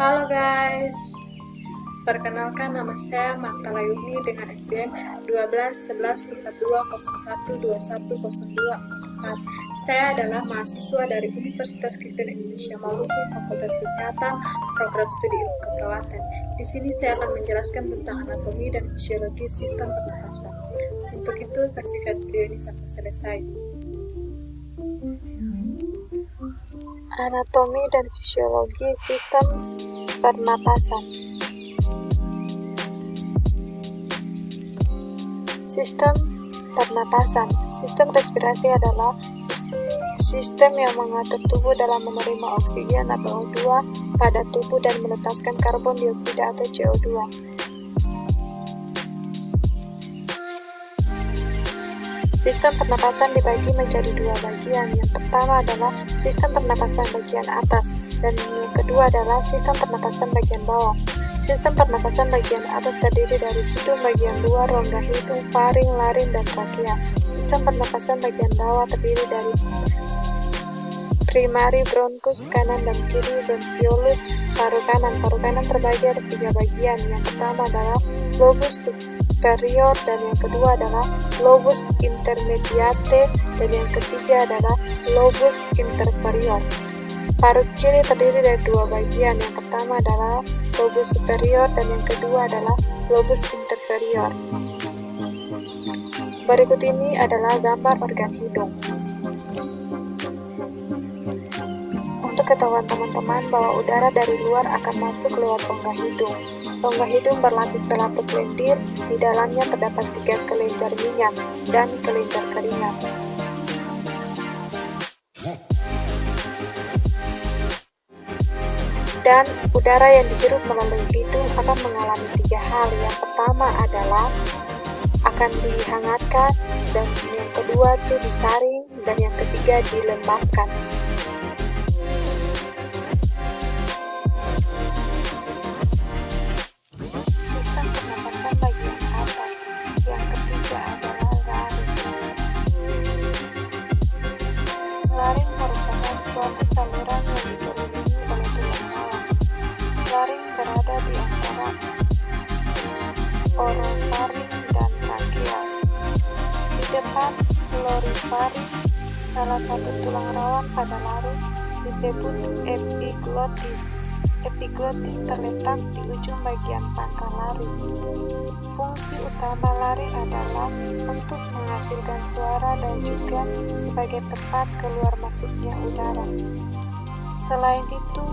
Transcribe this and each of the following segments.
Halo guys, perkenalkan nama saya Marta Layuni dengan FBN 12 11 42 01 21 02 Saya adalah mahasiswa dari Universitas Kristen Indonesia Maluku, Fakultas Kesehatan, Program Studi Ilmu Keperawatan. Di sini saya akan menjelaskan tentang anatomi dan fisiologi sistem pernapasan. Untuk itu, saksikan video ini sampai selesai. Anatomi dan fisiologi sistem pernapasan. Sistem pernapasan. Sistem respirasi adalah sistem yang mengatur tubuh dalam menerima oksigen atau O2 pada tubuh dan melepaskan karbon dioksida atau CO2. Sistem pernapasan dibagi menjadi dua bagian. Yang pertama adalah sistem pernapasan bagian atas dan yang kedua adalah sistem pernapasan bagian bawah. Sistem pernapasan bagian atas terdiri dari hidung bagian luar, rongga hidung, faring, laring, dan trakea. Sistem pernapasan bagian bawah terdiri dari primary bronchus kanan dan kiri, bronchiolus, paru kanan. Paru kanan terbagi atas tiga bagian. Yang pertama adalah lobus superior dan yang kedua adalah lobus intermediate dan yang ketiga adalah lobus inferior. Paru kiri terdiri dari dua bagian. Yang pertama adalah lobus superior dan yang kedua adalah lobus inferior. Berikut ini adalah gambar organ hidung. Untuk ketahuan teman-teman bahwa udara dari luar akan masuk lewat rongga hidung. Rongga hidung berlapis selaput lendir, di dalamnya terdapat 3 kelenjar minyak dan kelenjar keringat. Dan udara yang dihirup melalui hidung akan mengalami 3 hal. Yang pertama adalah akan dihangatkan, dan yang kedua itu disaring, dan yang ketiga dilembabkan. Sistem pernapasan bagian atas. Yang ketiga adalah laring. Laring merupakan suatu saluran yang dikelilingi oleh tulang rawan. Laring berada di antara orofaring dan trakea. Di depan lorifaring, salah satu tulang rawan pada laring disebut epiglottis. Epiglottis terletak di ujung bagian pangkal laring. Fungsi utama laring adalah untuk menghasilkan suara dan juga sebagai tempat keluar masuknya udara. Selain itu,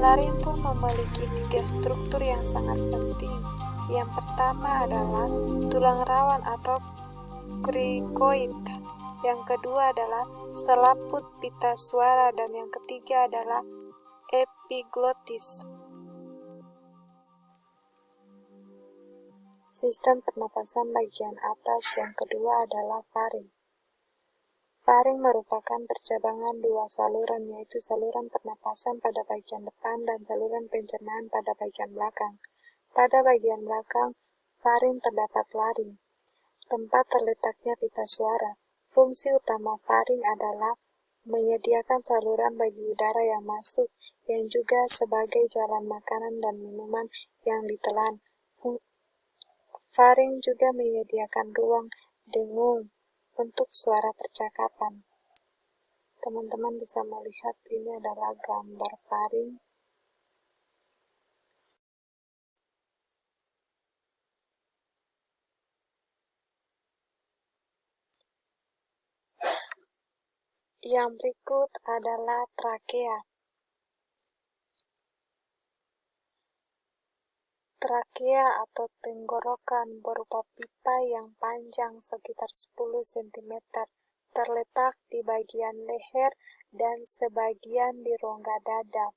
laring pun memiliki 3 struktur yang sangat penting. Yang pertama adalah tulang rawan atau cricoid. Yang kedua adalah selaput pita suara dan yang ketiga adalah epiglottis. Sistem pernapasan bagian atas yang kedua adalah faring. Faring merupakan percabangan 2 saluran, yaitu saluran pernapasan pada bagian depan dan saluran pencernaan pada bagian belakang. Pada bagian belakang faring terdapat laring, tempat terletaknya pita suara. Fungsi utama faring adalah menyediakan saluran bagi udara yang masuk, yang juga sebagai jalan makanan dan minuman yang ditelan. Faring juga menyediakan ruang dengung untuk suara percakapan. Teman-teman bisa melihat ini adalah gambar faring. Yang berikut adalah trakea. Trakea atau tenggorokan berupa pipa yang panjang sekitar 10 cm terletak di bagian leher dan sebagian di rongga dada.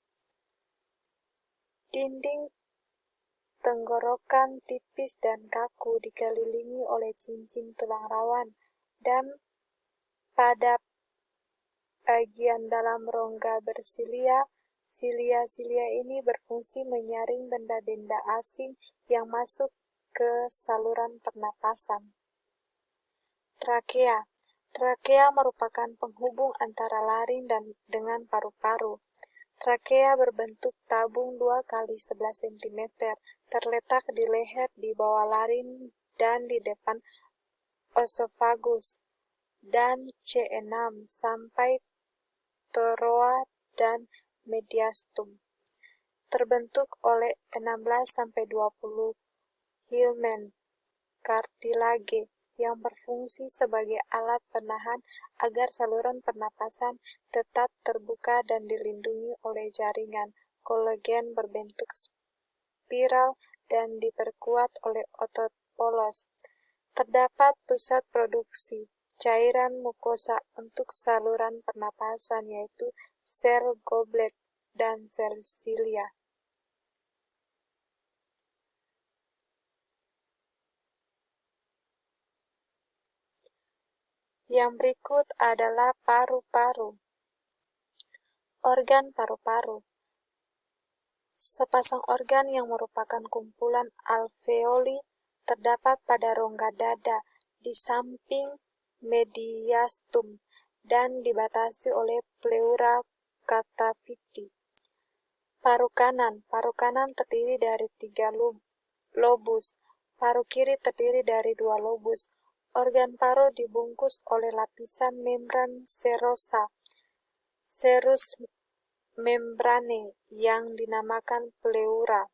Dinding tenggorokan tipis dan kaku dikelilingi oleh cincin tulang rawan dan pada bagian dalam rongga bersilia. Silia-silia ini berfungsi menyaring benda-benda asing yang masuk ke saluran pernapasan. Trakea. Trakea merupakan penghubung antara laring dan dengan paru-paru. Trakea berbentuk tabung 2 kali 11 cm, terletak di leher, di bawah laring, dan di depan osofagus, dan C6 sampai toroa dan mediastum. Terbentuk oleh 16-20 hilmen kartilage yang berfungsi sebagai alat penahan agar saluran pernapasan tetap terbuka dan dilindungi oleh jaringan kolagen berbentuk spiral dan diperkuat oleh otot polos. Terdapat pusat produksi cairan mukosa untuk saluran pernapasan, yaitu sel goblet dan sel silia. Yang berikut adalah paru-paru. Organ paru-paru. Sepasang organ yang merupakan kumpulan alveoli terdapat pada rongga dada di samping mediastum dan dibatasi oleh pleura cataviti. Paru kanan terdiri dari 3 lobus, paru kiri terdiri dari 2 lobus. Organ paru dibungkus oleh lapisan membran serosa, serus membrane, yang dinamakan pleura.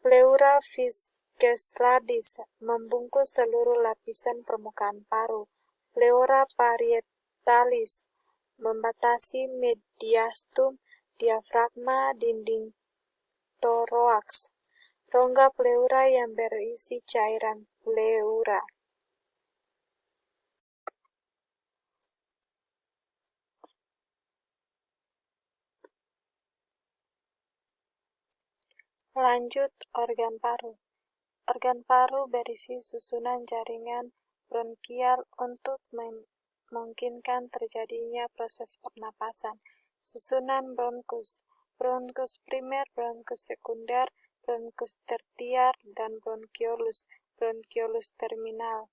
Pleura fiscessalis membungkus seluruh lapisan permukaan paru. Pleura parietalis membatasi mediastum, diafragma, dinding toraks. Rongga pleura yang berisi cairan pleura. Lanjut, organ paru. Organ paru berisi susunan jaringan bronkial untuk memungkinkan terjadinya proses pernapasan. Susunan bronkus, bronkus primer, bronkus sekunder, bronkus tertiar, dan bronkiolus terminal.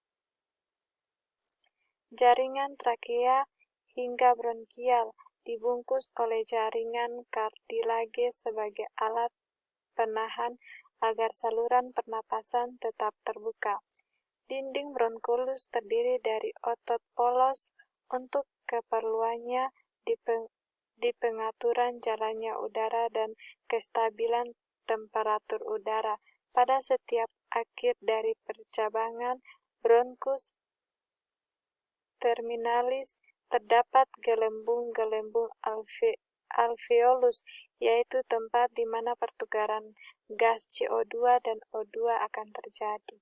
Jaringan trakea hingga bronkial dibungkus oleh jaringan kartilage sebagai alat penahan agar saluran pernapasan tetap terbuka. Dinding bronkulus terdiri dari otot polos untuk keperluannya di pengaturan jalannya udara dan kestabilan temperatur udara. Pada setiap akhir dari percabangan bronkus terminalis terdapat gelembung-gelembung alveolus, yaitu tempat di mana pertukaran gas CO2 dan O2 akan terjadi.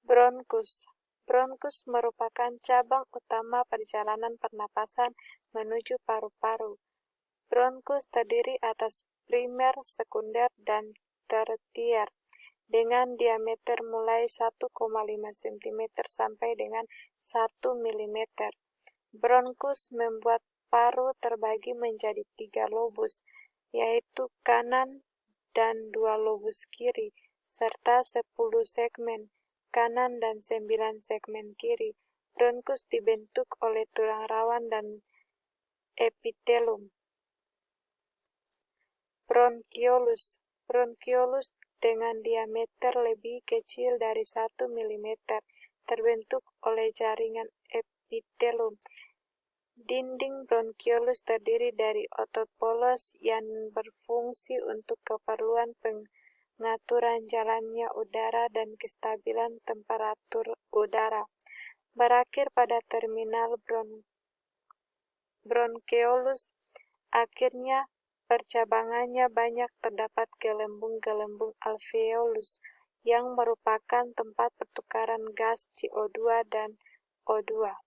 Bronkus merupakan cabang utama perjalanan pernapasan menuju paru-paru. Bronkus terdiri atas primer, sekunder, dan tertier dengan diameter mulai 1,5 cm sampai dengan 1 mm. Bronkus membuat paru terbagi menjadi 3 lobus, yaitu kanan dan 2 lobus kiri, serta 10 segmen kanan dan 9 segmen kiri. Bronkus dibentuk oleh tulang rawan dan epitelum. Bronkiolus dengan diameter lebih kecil dari 1 mm terbentuk oleh jaringan epitelum. Dinding bronkiolus terdiri dari otot polos yang berfungsi untuk keperluan pengaturan jalannya udara dan kestabilan temperatur udara. Berakhir pada terminal bronkeolus. Akhirnya, percabangannya banyak terdapat gelembung-gelembung alveolus yang merupakan tempat pertukaran gas CO2 dan O2.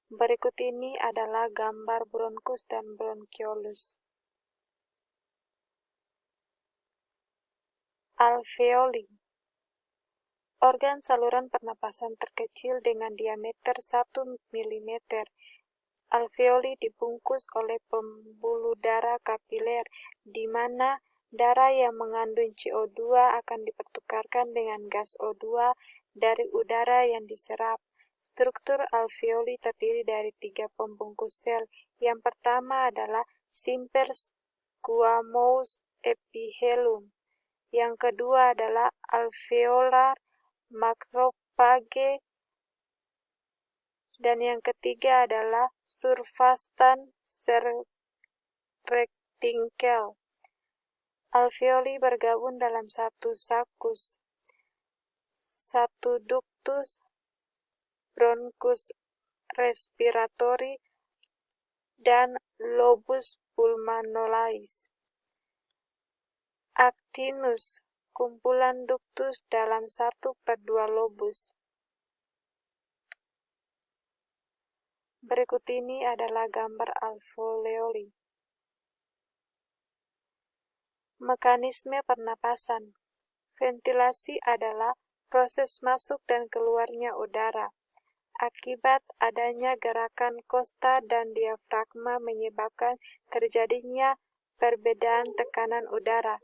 Berikut ini adalah gambar bronkus dan bronkiolus. Alveoli. Organ saluran pernapasan terkecil dengan diameter 1 mm. Alveoli dibungkus oleh pembuluh darah kapiler, di mana darah yang mengandung CO2 akan dipertukarkan dengan gas O2 dari udara yang diserap. Struktur alveoli terdiri dari 3 pembungkus sel. Yang pertama adalah simple squamous epithelium. Yang kedua adalah alveolar macrophage. Dan yang ketiga adalah surfactant rectincule. Alveoli bergabung dalam satu sakus, satu ductus, bronchus respiratory, dan lobus pulmonalis. Actinus, kumpulan ductus dalam 1/2 lobus. Berikut ini adalah gambar alveoli. Mekanisme pernapasan. Ventilasi adalah proses masuk dan keluarnya udara. Akibat adanya gerakan kosta dan diafragma menyebabkan terjadinya perbedaan tekanan udara.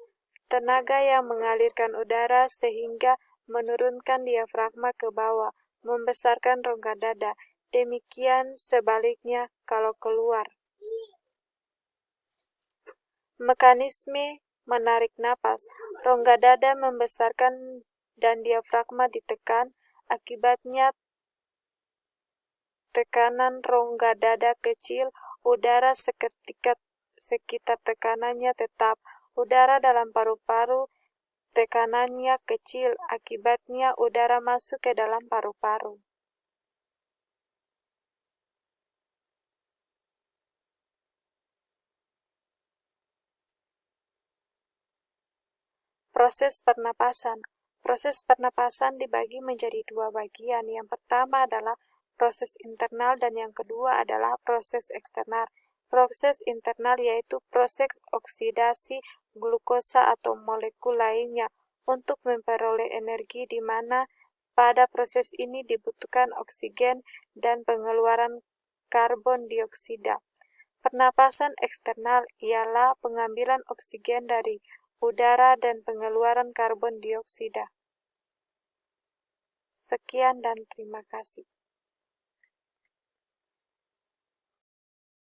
Tenaga yang mengalirkan udara sehingga menurunkan diafragma ke bawah, membesarkan rongga dada. Demikian sebaliknya kalau keluar. Mekanisme menarik napas. Rongga dada membesarkan dan diafragma ditekan. Akibatnya tekanan rongga dada kecil, udara seketika sekitar tekanannya tetap. Udara dalam paru-paru tekanannya kecil, akibatnya udara masuk ke dalam paru-paru. Proses pernapasan. Proses pernapasan dibagi menjadi 2 bagian. Yang pertama adalah proses internal dan yang kedua adalah proses eksternal. Proses internal yaitu proses oksidasi glukosa atau molekul lainnya untuk memperoleh energi, di mana pada proses ini dibutuhkan oksigen dan pengeluaran karbon dioksida. Pernapasan eksternal ialah pengambilan oksigen dari udara dan pengeluaran karbon dioksida. Sekian dan terima kasih.